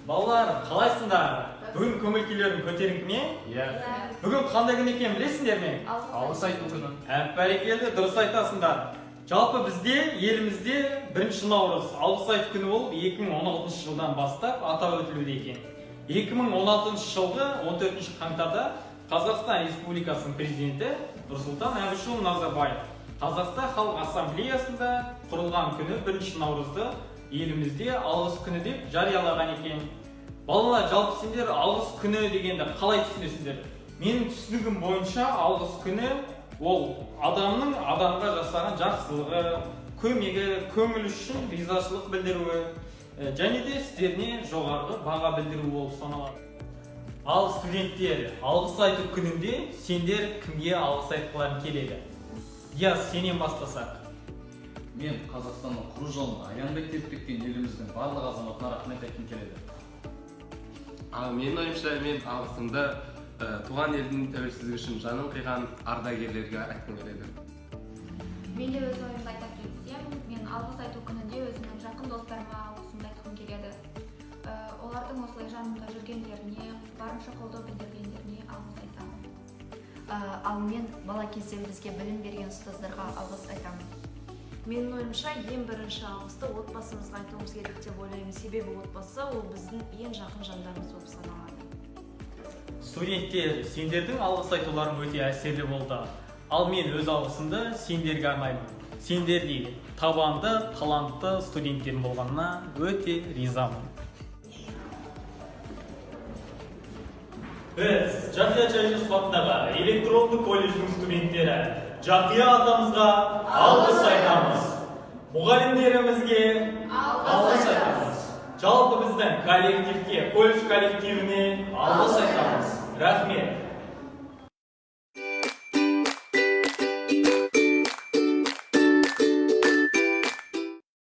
Балалар, қалайсыңдар? Бүгін көңіл күйлерің көтеріңкі ме? Иә. Бүгін қандай күн екенін білесіңдер ме? Алғыс айту күні. Бәрекелді, дұрыс айтасыңдар. Жалпы бізде, елімізде 1 наурыз алғыс айту күні болып 2016 жылдан бастап атап өтілуде екен. 2016 жылғы 14 қаңтарда Қазақстан Республикасының президенті Нұрсұлтан Әбішұлы Назарбаев Қазақстан Халық Ассамблеясында құрылған күні 1 наурызды елімізде алғыс күні деп жариялаған екен. Балалар, жалпы сендер алғыс күні дегенді қалай түсінесіңдер? Менің түсінігім бойынша алғыс күні ол адамның адамға жасаған жақсылығы, көмегі, көңіл үшін ризашылық білдіруі және де сіздеріне жоғарғы баға білдіру болып саналады. Ал студенттер, алғыс айту күнінде сендер кімге алғыс айтқыларың келеді? Диас, сенен бастасақ. Мен Қазақстанның құру жолын аянбай тепкен еліміздің барлық азаматына рахмет айтқым келеді. Менің ойымша, мен алғысымды туған елдің тәуелсіздігі үшін жанын қиған ардагерлерге айтқым келеді. Мен де өз ойымды айта кетсем, мен алғыс айту күнінде өзімнің жақын достарыма алғысымды айтқым келеді. Олардың осылай жанымда жүргендеріне, барынша қолдау білдіргендеріне алғыс айтамын. Ал мен бала кезде бізге білім берген ұстаздарға алғыс айтамын. Менің ойымша, ең бірінші алғысты отбасымызға айтуымыз керек деп ойлаймын. Себебі отбасы ол біздің ең жақын жандарымыз болып саналады. Студенттер, сендердің алғыс айтуларың өте әсерлі болды. Ал мен өз алғысымды сендерге арнаймын. Сендердей табанды, талантты студенттерім болғанына өте ризамын. Біз Жақия Чайжес атындағы электронды колледждің студенттері Жақия атамызға алғыс айтамыз. Мұғалімдерімізге алғыс айтамыз. Жалпы біздің коллективке, колледж коллективіне алғыс айтамыз. Рахмет.